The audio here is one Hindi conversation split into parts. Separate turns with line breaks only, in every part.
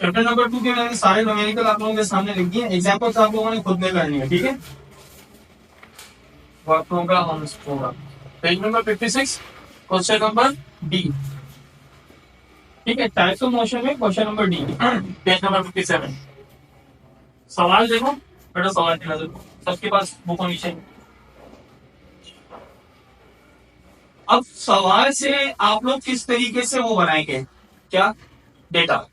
चैप्टर नंबर 2 के मैंने सारे न्यूमेरिकल आप लोगों के सामने लिख दिए, एग्जांपल्स आप लोगों ने खुद में करनी है, ठीक है। Page number 56 question number D, ठीक है। टाइप्स ऑफ मोशन में question number D, page number 57। सवाल देखो बेटा, सवाल की नजर सबके पास बुक होनी चाहिए। अब सवाल से आप लोग किस तरीके से वो बनाएंगे, क्या डेटा,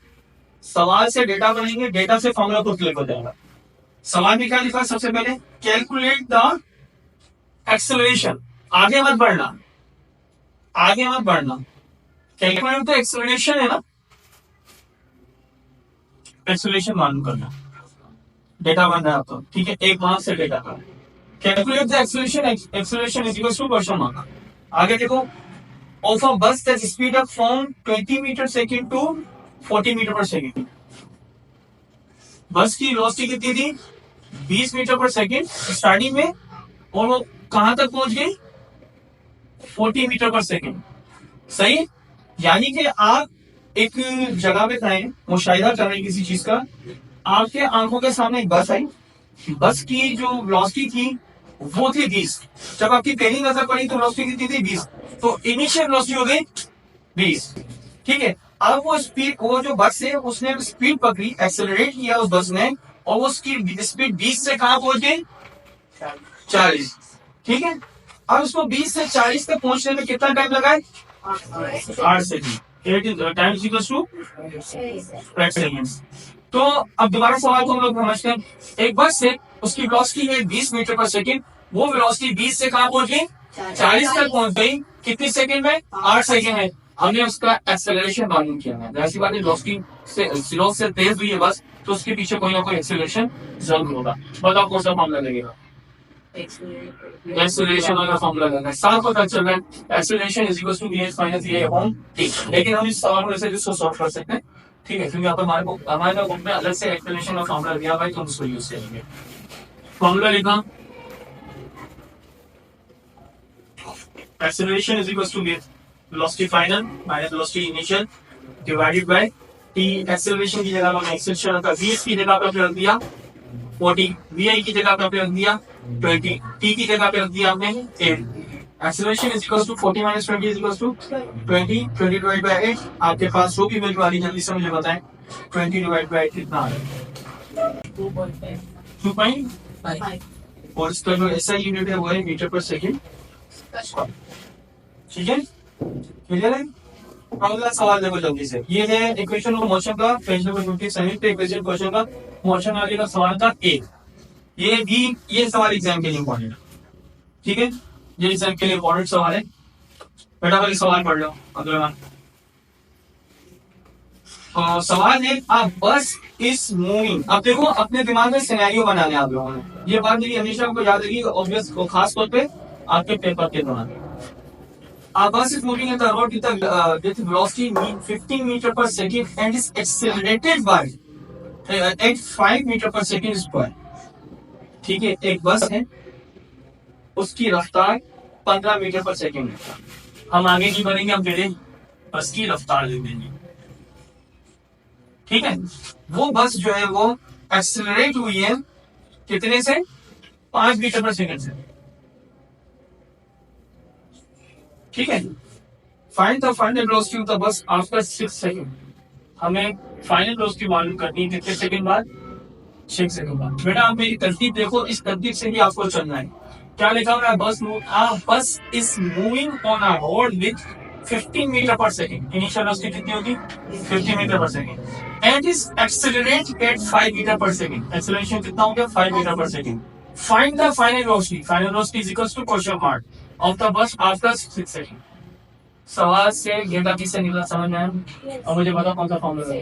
सवाल से डेटा बनाएंगे, डेटा से फॉर्मूला खुद क्लिक हो जाएगा। सवाल में क्या लिखा है सबसे पहले, कैलकुलेट द एक्सेलरेशन, आगे मत बढ़ना, आगे मत बढ़ना, कैलकुलेट द एक्सेलरेशन है ना, एक्सेलरेशन मालूम करना, डेटा बन रहा है आपको, ठीक है। एक मार्क से डेटा का calculate the acceleration, acceleration is equal to question mark. आगे देखो, of a bus that speed up from 20 metre second to 40 metre per second. Bus की वेलोसिटी कितनी थी, 20 मीटर पर सेकंड स्टार्टिंग में, और वो कहां तक पहुंच गई, 40 मीटर पर सेकंड। सही, यानी कि आप एक जगह पे खड़े हैं, मुशाहिदा कर रहे हैं किसी चीज का, आपके आंखों के सामने एक बस आई, बस की जो वेलोसिटी थी वो थी 20। जब आपकी पहली नजर पड़ी तो वेलोसिटी कितनी थी, 20। तो इनिशियल वेलोसिटी हो गई 20, ठीक है। अब वो स्पीड, वो जो बस है उसने स्पीड पकड़ी, एक्सेलरेट किया उस बस ने, और वो स्पीड 20 से कहां पहुंच गई, 40, ठीक है। अब उसको 20 से 40 तक पहुंचने में कितना टाइम लगा है, 8 second, time equals to 8 seconds. तो अब दोबारा सवाल को हम लोग समझते हैं, एक बस से उसकी वेलोसिटी है 20 मीटर पर सेकंड, वो वेलोसिटी 20 से कहां पहुंच गई, 40 तक पहुंच गई, कितनी सेकंड में, 8 सेकंड में। हमने उसका एक्सेलरेशन मालूम किया है, ऐसी बात है, वेलोसिटी से स्लो से तेज हुई है बस, तो उसके पीछे कोई ना कोई एक्सेलरेशन जरूर होगा। बताओ कौन सा मामला लगेगा, एक्सेलरेशन वाला फॉर्मूला लगाना है, साफ पता चल रहा है, acceleration is equal to VS minus a upon t. लेकिन हम इस सवाल में से जिसको सॉल्व कर सकते हैं, ठीक है, क्योंकि हमारे बुक में अलग से एक्सेलरेशन का फॉर्मूला दिया भाई, तो हम उसको यूज करेंगे। फॉर्मूला लिखा, acceleration is equal to velocity final minus velocity initial divided by t. Acceleration की जगह हमने एक्सेलरेशन का वीएस की जगह पे रख दिया 40, वीआई की जगह पे रख दिया 20, टी की जगह पे रख दिया हमने 8। Acceleration is equal to 40 minus 20 is equal to 20, 20 divide by 8। आपके पास जो भी वैल्यू आ रही है जल्दी से मुझे बताएं, 20 डिवाइड बाय 8 कितना आ रहा है, 2.5, और इसका जो एसआई यूनिट है वो है मीटर पर सेकंड, ठीक है, क्लियर है। अगला सवाल देखो जल्दी से, ये है इक्वेशन ऑफ मोशन का, पेज नंबर 57 पे इक्वेशन क्वेश्चन का मोशन आगे का सवाल था एक। ये भी, ये सवाल एग्जाम के लिए इंपॉर्टेंट है, ठीक है, ये एग्जाम के लिए इंपॉर्टेंट सवाल है। बेटा वाली सवाल पढ़ लो अगले बार। सवाल है, अब बस इस मूविंग, अब देखो अपने दिमाग में सिनेरियो बना लिया आप लोगों ने, ये बात मेरी हमेशा आपको याद रखिएगा, ऑब्वियस खास तौर पे आपके पेपर के दौरान। A bus is moving at the road with velocity 15 meter per second and is accelerated by at 5 meter per second square, ठीक है। एक बस है, उसकी रफ्तार 15 मीटर पर सेकंड है। हम आगे नहीं बढ़ेंगे, हम पहले बस की रफ्तार ले लेंगे, ठीक है। वो बस जो है वो एक्सेलरेट हुई है कितने से, 5 मीटर पर सेकंड से, ठीक है। Find the final velocity of the bus after 6 second. हमें फाइनल वेलोसिटी मालूम करनी है कितने सेकंड बाद, 6 सेकंड बाद। बेटा आप मेरी तरतीब देखो, इस तरतीब से भी आपको चलना है। क्या लिखा हुआ है, bus is moving on a road with 15 metre per second, initial velocity कितनी होगी, 15 metre per second, and is accelerate at 5 metre per second. Acceleration कितना हो गया, 5 metre per second. Find the final velocity, final velocity is equal to question mark of the bus after 6 second. सवाल से घेरा किससे निकला समझ में आया, और मुझे बताओ कौन सा फॉर्मूला है।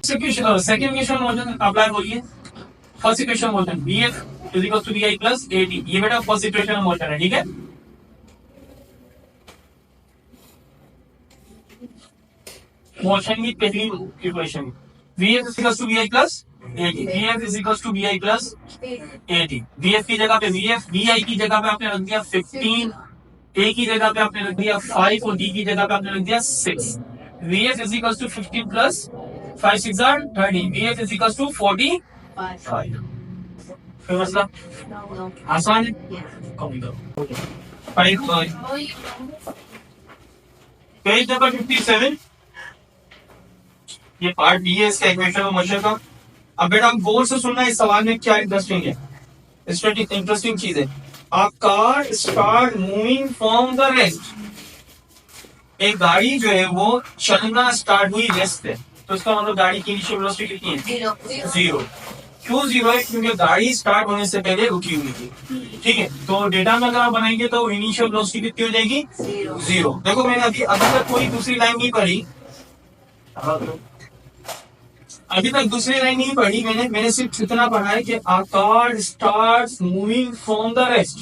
सेकंड क्वेश्चन मोशन अप्लाई बोलिए। First equation motion Bf is equal to Bi plus At, ये बेटा फर्स्ट इक्वेशन मोशन है, ठीक है। मोशन की पहली equation Vf is equal to Bi plus At, Vf is equal to Bi plus At। Vf की जगह पे Vf, Vi की जगह पे आपने रख दिया 15, A की जगह पे आपने रख दिया 5 और D की जगह पे आपने रख दिया 6। Vf is equal to 15 plus 5 6 are 30, BF is equals to 45. फिर मतलब आसान है, कॉपी करो। 5 पेज नंबर 57, ये पार्ट बी है इसका इक्वेशन ऑफ मोशन का। अब बेटा हम गौर से सुनना इस सवाल में क्या इंटरेस्टिंग है, इंटरेस्टिंग चीज है। A car start moving from the rest, एक गाड़ी जो है वो चलना स्टार्ट हुई रेस्ट से, तो इसका मतलब गाड़ी की इनिशियल वेलोसिटी कितनी है? 0। क्यों 0 है? क्योंकि गाड़ी स्टार्ट होने से पहले रुकी हुई थी। ठीक है, तो डेटा में अगर आप बनाएंगे तो इनिशियल वेलोसिटी कितनी हो जाएगी? 0। देखो मैंने अभी तक कोई दूसरी लाइन नहीं पढ़ी, अभी तक दूसरी लाइन नहीं पढ़ी मैंने सिर्फ इतना पढ़ा है कि a car starts moving from the rest,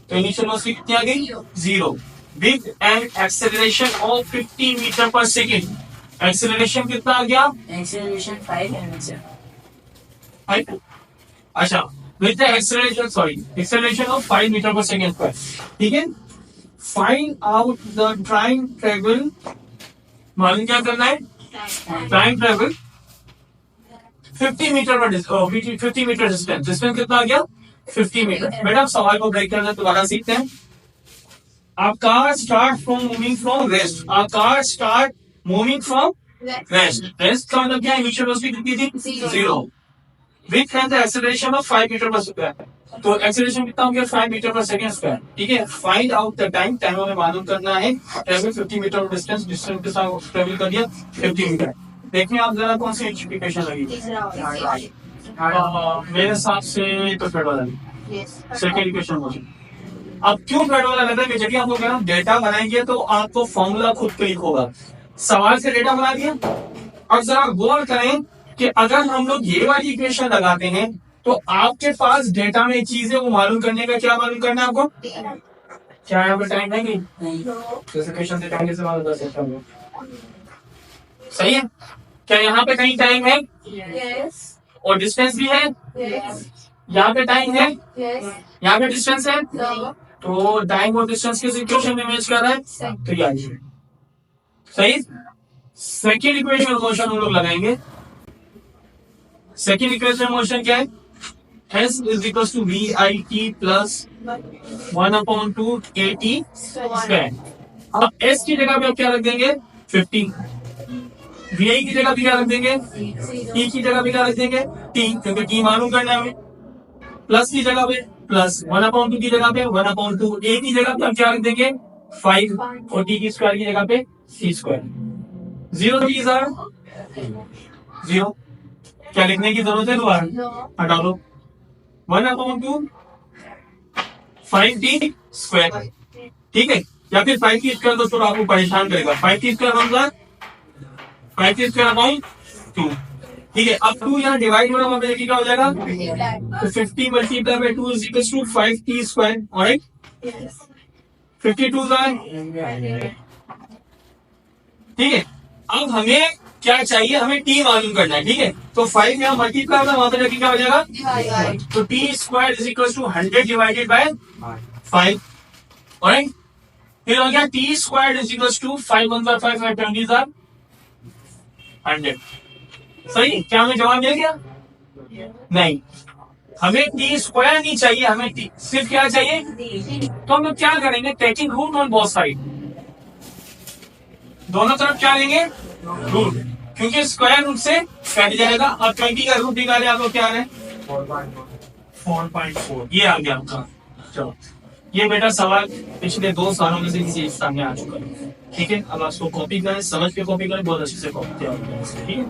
तो इनिशियल वेलोसिटी कितनी आ गई? 0 with an acceleration of 50 metre per second. Acceleration कितना आ गया?
Acceleration 5 mv/s।
अच्छा, with the acceleration of 5 metre per second पर। ठीक है, find out the time travel, मालूम क्या करना है? टाइम ट्रेवल 50 मीटर पर 50 मीटर डिस्टेंस कितना आ गया? 50 मीटर। बेटा सवाल को ब्रेक करना दोबारा सीखते हैं। A car start from moving from rest, a car start moving from rest का मतलब क्या है? इनिशियल वेलोसिटी कितनी थी? 0 with an acceleration of 5 metre per second, तो एक्सेलरेशन कितना हो गया? 5 मीटर पर सेकेंड स्क्वायर। ठीक है, फाइंड आउट द टाइम हमें मालूम करना है। ट्रेवल 50 मीटर डिस्टेंस के साथ ट्रेवल कर दिया 50 मीटर। देखिए आप जरा कौन सी एजुकेशन लगी? मेरे हिसाब से तो थर्ड वाला सेकेंड इक्वेशन क्वेश्चन। अब क्यों थर्ड वाला लगता है कि जब आपको कहना डेटा बनाएंगे तो आपको फॉर्मूला खुद क्लिक होगा। सवाल से डेटा बना दिया, और जरा गौर करें कि अगर हम लोग ये वाली इक्वेशन लगाते हैं तो आपके पास डेटा में चीजें वो मालूम करने का क्या मालूम करना है आपको? क्या यहाँ पर टाइम है? जैसे क्वेश्चन से टाइम से मालूम कर सकता हूँ। सही है, क्या यहाँ पे कहीं टाइम है?
यस।
और डिस्टेंस भी है?
यस।
यहाँ पे टाइम है?
यस।
यहाँ पे डिस्टेंस है?
नो।
तो टाइम और डिस्टेंस किस इक्वेशन में मैच कर रहा है? तो ये आइए सही। सेकेंड इक्वेशन मोशन हम लोग लगाएंगे। सेकेंड इक्वेशन मोशन क्या है? S is equals to VIT plus 1/2 AT square. अब S की जगह पे आप क्या रख देंगे? 50। VI की जगह पे क्या रख देंगे? T की जगह पे क्या रख देंगे? T, क्योंकि T मालूम करना है हमें। प्लस की जगह पे प्लस 1/2 की जगह पे 1/2 A की जगह पे आप क्या रख देंगे? 5, और T की स्क्वायर की जगह पे C स्क्वायर। 0 T's are 0। क्या लिखने की जरूरत है? दोबारा हटा दो। 1/2 5T स्क्वायर। ठीक है, या फिर 5T स्क्वायर दोस्तों आपको परेशान करेगा। 5T स्क्वायर होगा 5T स्क्वायर अपॉन 2। ठीक है, अब 2 यहाँ डिवाइड होना वहां क्या हो जाएगा? तो 50 multiply by 2 is equal to 5T square. Alright, 52 ठीक है। अब हमें क्या चाहिए? हमें T मालूम करना है। ठीक है, तो 5 यहाँ मल्टीप्लाई होगा वहां पर क्या हो जाएगा? तो T square is equal to 100 divided by 5। Alright, फिर हो गया T square is equal to 5 1 5 5 20 100। सही, क्या हमें जवाब मिल गया? नहीं, हमें T स्क्वायर नहीं चाहिए, हमें T सिर्फ क्या चाहिए? तो हम लोग क्या करेंगे? Taking root on both side, दोनों तरफ क्या लेंगे? रूट, क्योंकि स्क्वायर रूट से कट जाएगा। और 20 का रूट निकाले आपको क्या है? 4.4। ये आ गया आपका। चलो, ये बेटा सवाल पिछले 2 सालों में से किसी सामने आ चुका है। ठीक है, अब आप इसको कॉपी करें, समझ के कॉपी करें, बहुत अच्छे से कॉपी करें। ठीक है।